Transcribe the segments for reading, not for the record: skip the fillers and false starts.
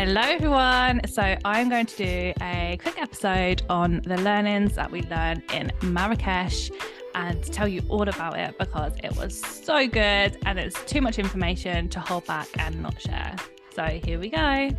Hello everyone. So I'm going to do a quick episode on the learnings that we learned in Marrakesh and tell you all about it because it was so good and it's too much information to hold back and not share. So here we go.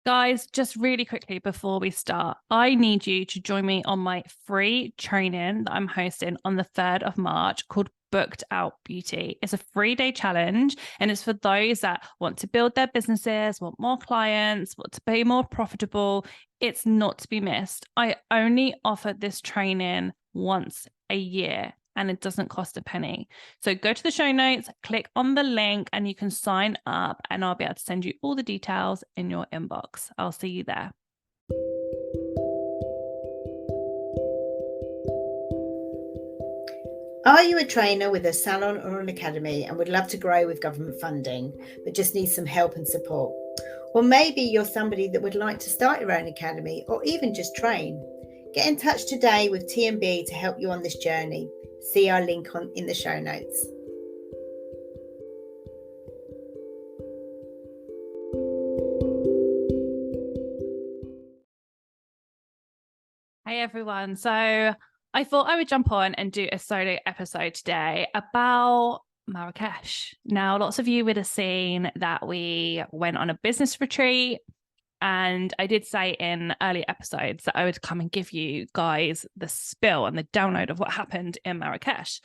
Guys, just really quickly before we start, I need you to join me on my free training that I'm hosting on the 3rd of March called Booked Out Beauty. It's a 3-day challenge and it's for those that want to build their businesses, want more clients, want to be more profitable. It's not to be missed. I only offer this training once a year and it doesn't cost a penny. So go to the show notes, click on the link and you can sign up and I'll be able to send you all the details in your inbox. I'll see you there. Are you a trainer with a salon or an academy and would love to grow with government funding, but just need some help and support? Or maybe you're somebody that would like to start your own academy or even just train. Get in touch today with TMB to help you on this journey. See our link in the show notes. Hey everyone. So I thought I would jump on and do a solo episode today about Marrakesh. Now, lots of you would have seen that we went on a business retreat. And I did say in earlier episodes that I would come and give you guys the spill and the download of what happened in Marrakesh.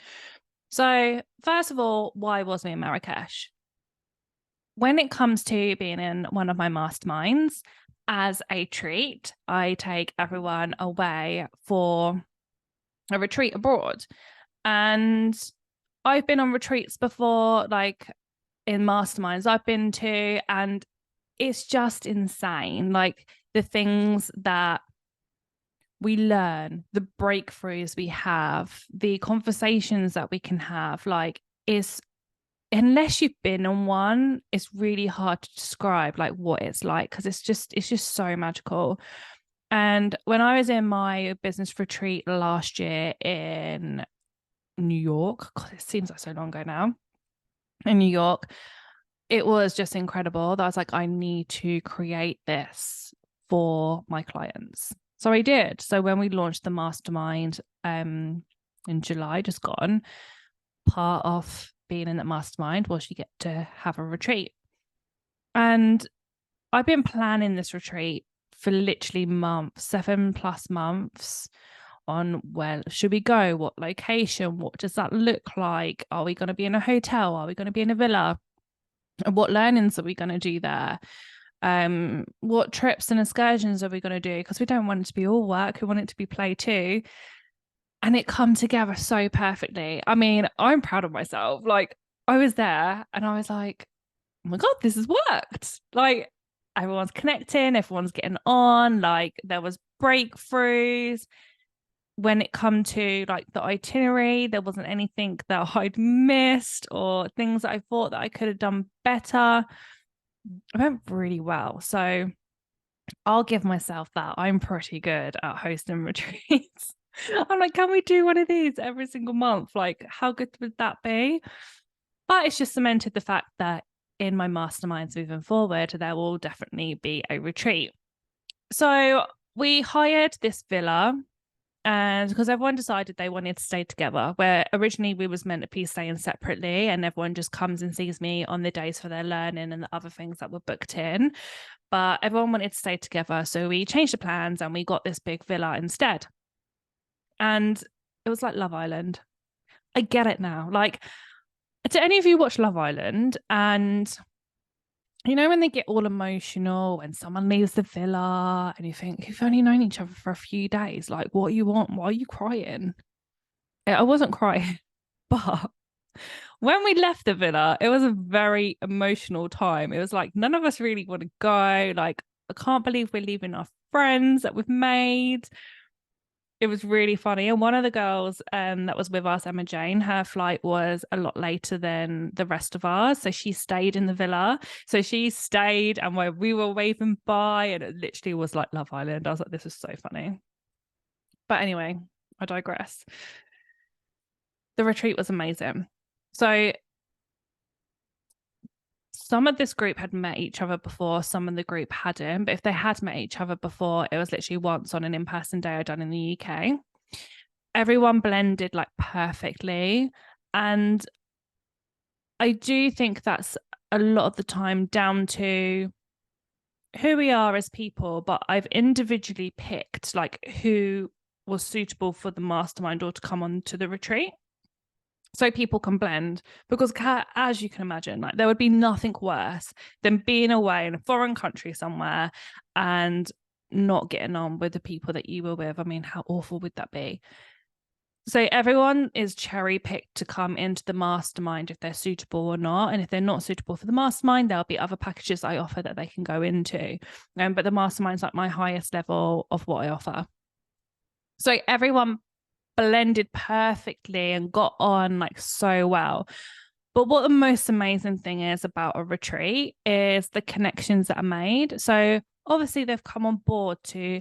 So first of all, why was we in Marrakesh? When it comes to being in one of my masterminds, as a treat, I take everyone away for a retreat abroad. And I've been on retreats before, like in masterminds I've been to, and it's just insane. Like the things that we learn, the breakthroughs we have, the conversations that we can have, like is, unless you've been on one, it's really hard to describe like what it's like because it's just so magical. And when I was in my business retreat last year in New York, God, it seems like so long ago now, in New York, it was just incredible. That I was like, I need to create this for my clients. So I did. So when we launched the mastermind in July, just gone, part of being in that mastermind was you get to have a retreat. And I've been planning this retreat for literally months, 7+ months, on where should we go, what location, what does that look like, are we going to be in a hotel, are we going to be in a villa, and what learnings are we going to do there, what trips and excursions are we going to do, because we don't want it to be all work, we want it to be play too. And it come together so perfectly. I mean, I'm proud of myself. Like I was there and I was like, oh my God, this has worked. Like everyone's connecting, everyone's getting on, like there was breakthroughs. When it come to like the itinerary, there wasn't anything that I'd missed or things that I thought that I could have done better. It went really well. So I'll give myself that. I'm pretty good at hosting retreats. I'm like, can we do one of these every single month? Like, how good would that be? But it's just cemented the fact that in my masterminds moving forward, there will definitely be a retreat. So we hired this villa, and because everyone decided they wanted to stay together, where originally we was meant to be staying separately and everyone just comes and sees me on the days for their learning and the other things that were booked in. But everyone wanted to stay together. So we changed the plans and we got this big villa instead. And it was like Love Island. I get it now. Like, do any of you watch Love Island? And you know when they get all emotional when someone leaves the villa and you think, you've only known each other for a few days, like what you want, why are you crying? I wasn't crying, but when we left the villa, it was a very emotional time. It was like none of us really want to go. Like, I can't believe we're leaving our friends that we've made. It was really funny. And one of the girls that was with us, Emma Jane, her flight was a lot later than the rest of ours. So she stayed in the villa. So she stayed and where we were waving by and it literally was like Love Island. I was like, this is so funny. But anyway, I digress. The retreat was amazing. So some of this group had met each other before, some of the group hadn't. But if they had met each other before, it was literally once on an in-person day I'd done in the UK. Everyone blended like perfectly. And I do think that's a lot of the time down to who we are as people, but I've individually picked like who was suitable for the mastermind or to come on to the retreat. So people can blend, because as you can imagine, like there would be nothing worse than being away in a foreign country somewhere and not getting on with the people that you were with. I mean, how awful would that be? So everyone is cherry picked to come into the mastermind if they're suitable or not. And if they're not suitable for the mastermind, there'll be other packages I offer that they can go into. But the mastermind's like my highest level of what I offer. So everyone blended perfectly and got on like so well. But what the most amazing thing is about a retreat is the connections that are made. So obviously they've come on board to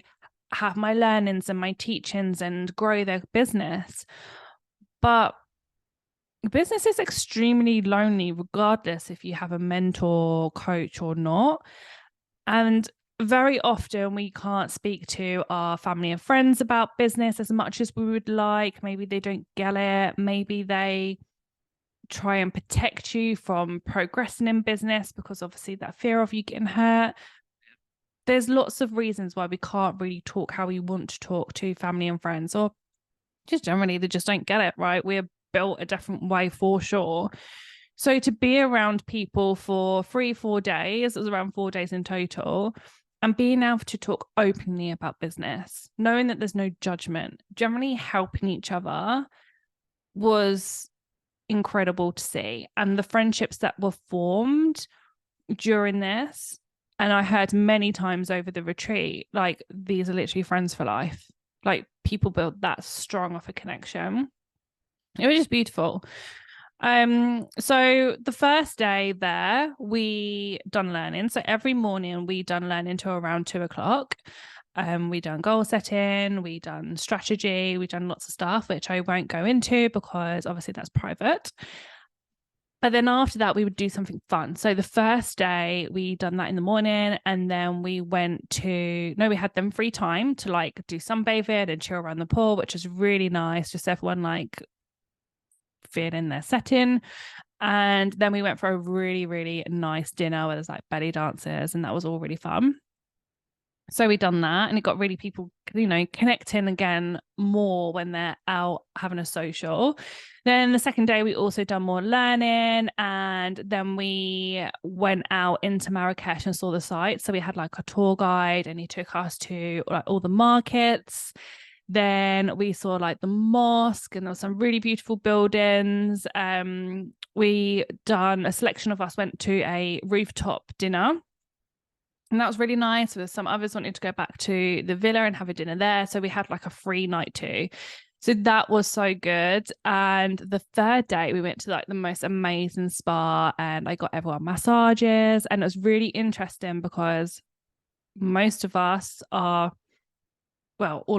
have my learnings and my teachings and grow their business. But business is extremely lonely, regardless if you have a mentor, coach or not. And very often we can't speak to our family and friends about business as much as we would like. Maybe they don't get it. Maybe they try and protect you from progressing in business because obviously that fear of you getting hurt. There's lots of reasons why we can't really talk how we want to talk to family and friends, or just generally they just don't get it, right? We're built a different way for sure. So to be around people for 3-4 days, it was around 4 days in total, and being able to talk openly about business, knowing that there's no judgment, generally helping each other, was incredible to see. And the friendships that were formed during this, and I heard many times over the retreat, like these are literally friends for life. Like people build that strong of a connection. It was just beautiful. So the first day there, we done learning. So every morning we done learning till around 2:00. We done goal setting, we done strategy, we done lots of stuff, which I won't go into because obviously that's private. But then after that, we would do something fun. So the first day we done that in the morning, and then we we had them free time to like do sunbathing and chill around the pool, which was really nice. Just everyone like feeling their setting. And then we went for a really, really nice dinner where there's like belly dancers, and that was all really fun. So we done that, and it got really people, connecting again more when they're out having a social. Then the second day, we also done more learning, and then we went out into Marrakesh and saw the sights. So we had like a tour guide, and he took us to like all the markets. Then we saw like the mosque, and there were some really beautiful buildings. A selection of us went to a rooftop dinner. And that was really nice. With some others wanted to go back to the villa and have a dinner there. So we had like a free night too. So that was so good. And the third day we went to like the most amazing spa, and I got everyone massages. And it was really interesting because most of us all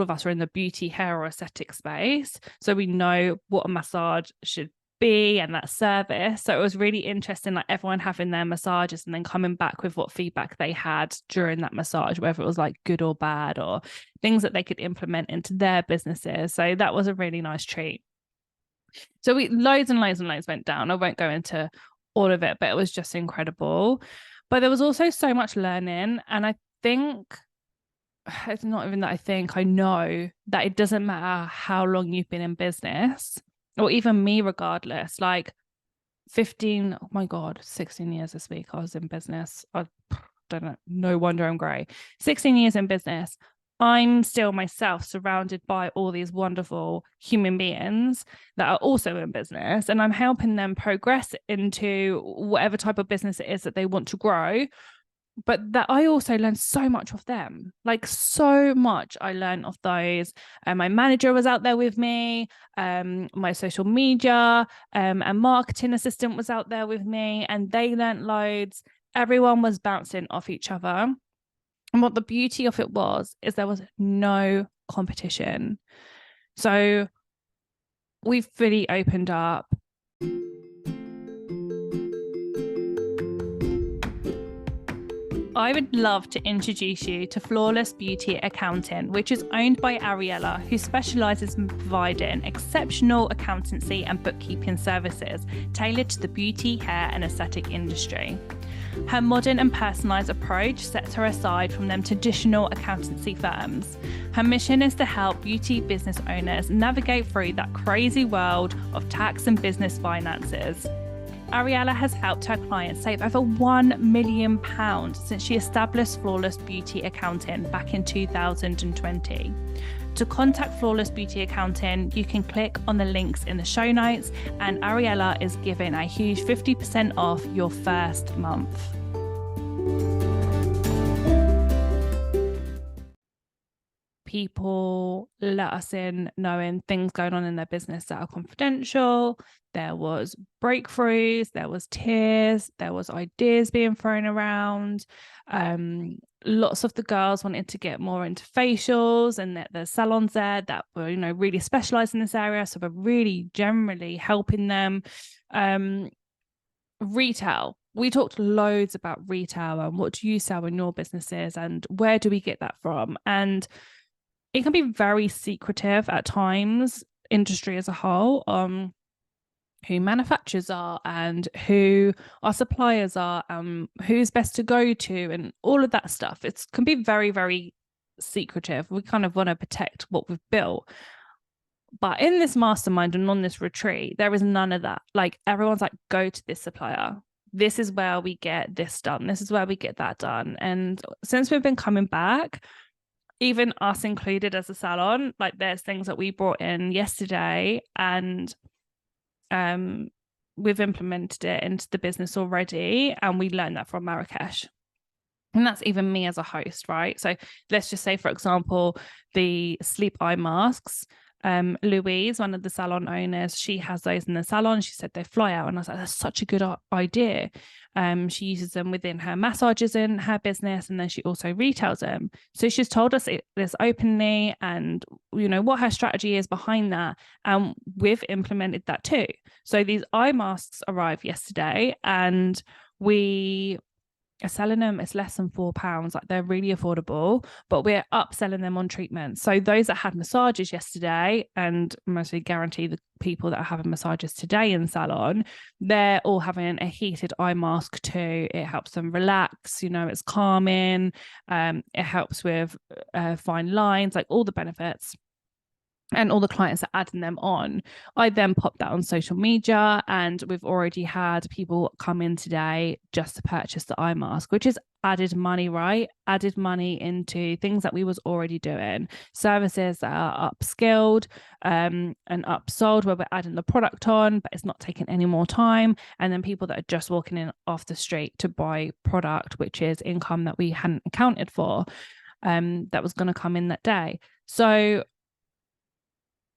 of us are in the beauty, hair or aesthetic space. So we know what a massage should be and that service. So it was really interesting, like everyone having their massages and then coming back with what feedback they had during that massage, whether it was like good or bad or things that they could implement into their businesses. So that was a really nice treat. So we loads and loads and loads went down. I won't go into all of it, but it was just incredible. But there was also so much learning. And I think it's not even that I know that it doesn't matter how long you've been in business, or even me, regardless, like 16 years this week I was in business. I don't know, no wonder I'm grey. 16 years in business. I'm still myself, surrounded by all these wonderful human beings that are also in business, and I'm helping them progress into whatever type of business it is that they want to grow. But that I also learned so much of them, like so much I learned of those. My manager was out there with me, my social media and marketing assistant was out there with me, and they learned loads. Everyone was bouncing off each other. And what the beauty of it was is there was no competition. So we fully opened up. I would love to introduce you to Flawless Beauty Accounting, which is owned by Ariella, who specialises in providing exceptional accountancy and bookkeeping services tailored to the beauty, hair and aesthetic industry. Her modern and personalised approach sets her aside from them traditional accountancy firms. Her mission is to help beauty business owners navigate through that crazy world of tax and business finances. Ariella has helped her clients save over £1 million since she established Flawless Beauty Accounting back in 2020. To contact Flawless Beauty Accounting, you can click on the links in the show notes, and Ariella is giving a huge 50% off your first month. People let us in knowing things going on in their business that are confidential. There was breakthroughs, there was tears, there was ideas being thrown around. Lots of the girls wanted to get more into facials, and that there's salons there that were, really specialized in this area. So we're really generally helping them. Retail. We talked loads about retail and what do you sell in your businesses and where do we get that from? And it can be very secretive at times, industry as a whole, who manufacturers are and who our suppliers are, who's best to go to and all of that stuff. It can be very, very secretive. We kind of want to protect what we've built. But in this mastermind and on this retreat, there is none of that. Like, everyone's like, go to this supplier. This is where we get this done. This is where we get that done. And since we've been coming back, even us included as a salon, like there's things that we brought in yesterday and we've implemented it into the business already, and we learned that from Marrakesh. And that's even me as a host, right? So let's just say, for example, the sleep eye masks. Louise, one of the salon owners, she has those in the salon. She said they fly out, and I was like, that's such a good idea. She uses them within her massages in her business, and then she also retails them. So she's told us this openly, and what her strategy is behind that, and we've implemented that too. So these eye masks arrived yesterday, and we are selling them. It's less than £4. Like, they're really affordable, but we're upselling them on treatments. So those that had massages yesterday, and mostly guarantee the people that are having massages today in salon, they're all having a heated eye mask too. It helps them relax, it's calming. It helps with fine lines, like all the benefits. And all the clients are adding them on. I then popped that on social media, and we've already had people come in today just to purchase the eye mask, which is added money, right? Added money into things that we was already doing, services that are upskilled and upsold, where we're adding the product on, but it's not taking any more time. And then people that are just walking in off the street to buy product, which is income that we hadn't accounted for, that was going to come in that day. So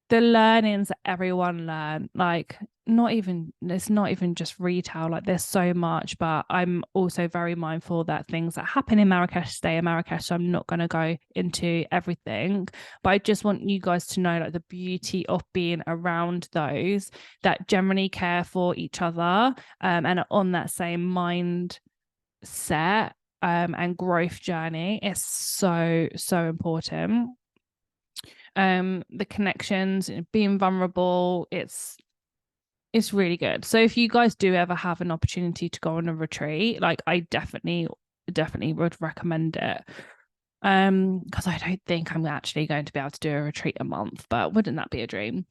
the learnings that everyone learned, like it's not even just retail, like there's so much, but I'm also very mindful that things that happen in Marrakesh stay in Marrakesh. So I'm not going to go into everything, but I just want you guys to know, like, the beauty of being around those that generally care for each other and are on that same mindset and growth journey is so important. The connections, being vulnerable, it's really good. So if you guys do ever have an opportunity to go on a retreat, like, I definitely would recommend it, because I don't think I'm actually going to be able to do a retreat a month, but wouldn't that be a dream?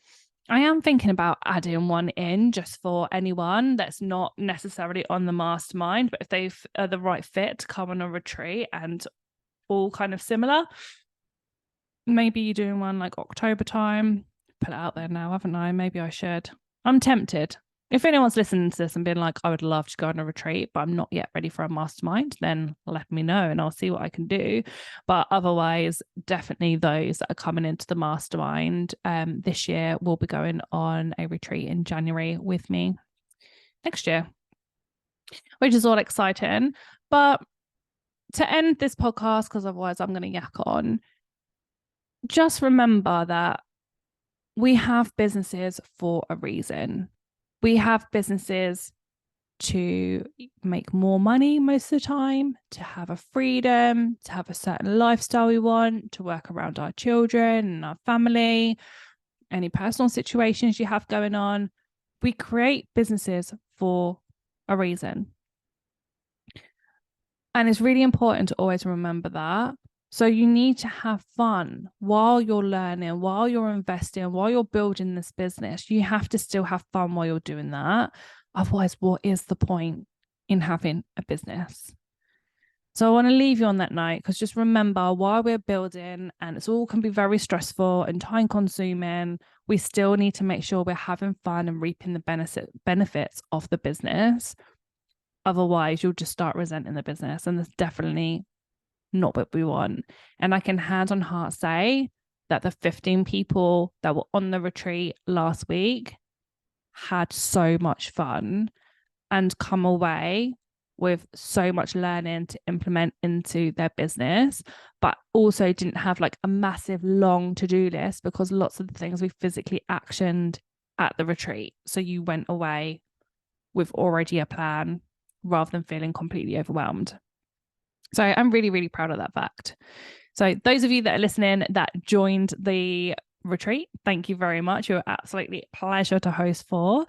I am thinking about adding one in just for anyone that's not necessarily on the mastermind, but if they are the right fit to come on a retreat and all kind of similar. Maybe you're doing one like October time. Put it out there now, haven't I? Maybe I should. I'm tempted. If anyone's listening to this and being like, I would love to go on a retreat, but I'm not yet ready for a mastermind, then let me know and I'll see what I can do. But otherwise, definitely those that are coming into the mastermind this year will be going on a retreat in January with me next year, which is all exciting. But to end this podcast, because otherwise I'm going to yak on, just remember that we have businesses for a reason. We have businesses to make more money most of the time, to have a freedom, to have a certain lifestyle we want, to work around our children and our family, any personal situations you have going on. We create businesses for a reason. And it's really important to always remember that. So you need to have fun while you're learning, while you're investing, while you're building this business. You have to still have fun while you're doing that. Otherwise, what is the point in having a business? So I want to leave you on that note, because just remember, while we're building and it's all can be very stressful and time consuming, we still need to make sure we're having fun and reaping the benefits of the business. Otherwise, you'll just start resenting the business, and that's definitely not what we want. And I can hand on heart say that the 15 people that were on the retreat last week had so much fun and come away with so much learning to implement into their business, but also didn't have like a massive long to-do list, because lots of the things we physically actioned at the retreat. So you went away with already a plan rather than feeling completely overwhelmed. So I'm really, really proud of that fact. So those of you that are listening that joined the retreat, thank you very much. You're absolutely a pleasure to host for.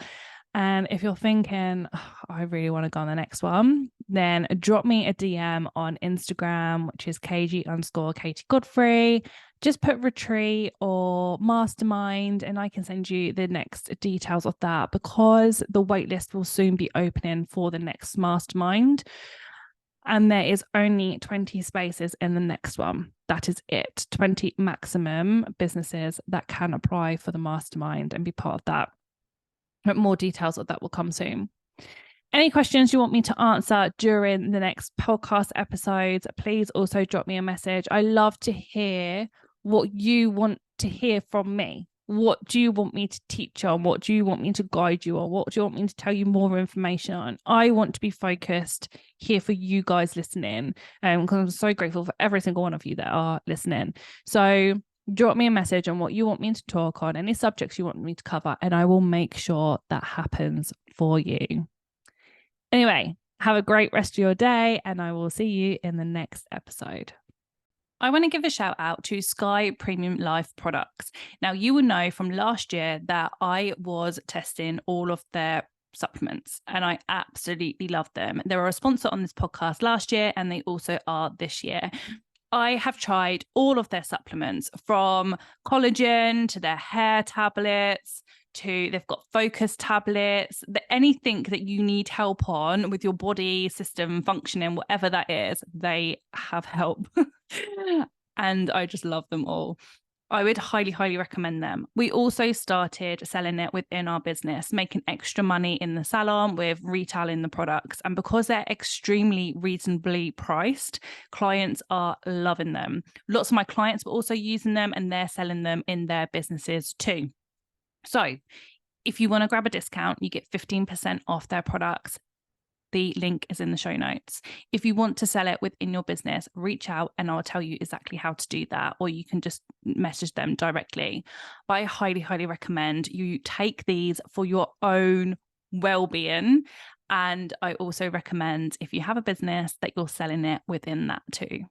And if you're thinking, oh, I really want to go on the next one, then drop me a DM on Instagram, which is KG_Katie Godfrey. Just put retreat or mastermind, and I can send you the next details of that, because the waitlist will soon be opening for the next mastermind. And there is only 20 spaces in the next one. That is it. 20 maximum businesses that can apply for the mastermind and be part of that. But more details of that will come soon. Any questions you want me to answer during the next podcast episodes, please also drop me a message. I love to hear what you want to hear from me. What do you want me to teach on? What do you want me to guide you on? What do you want me to tell you more information on? I want to be focused here for you guys listening, because I'm so grateful for every single one of you that are listening. So drop me a message on what you want me to talk on, any subjects you want me to cover, and I will make sure that happens for you. Anyway, have a great rest of your day, and I will see you in the next episode. I want to give a shout out to Sky Premium Life products. Now, you will know from last year that I was testing all of their supplements, and I absolutely love them. They were a sponsor on this podcast last year, and they also are this year. I have tried all of their supplements, from collagen to their hair tablets, to they've got focus tablets, anything that you need help on with your body system functioning, whatever that is, they have help. And I just love them all. I would highly, highly recommend them. We also started selling it within our business, making extra money in the salon with retailing the products. And because they're extremely reasonably priced, clients are loving them. Lots of my clients were also using them, and they're selling them in their businesses too. So if you want to grab a discount, you get 15% off their products. The link is in the show notes. If you want to sell it within your business, reach out and I'll tell you exactly how to do that, or you can just message them directly. But I highly, highly recommend you take these for your own well-being. And I also recommend, if you have a business, that you're selling it within that too.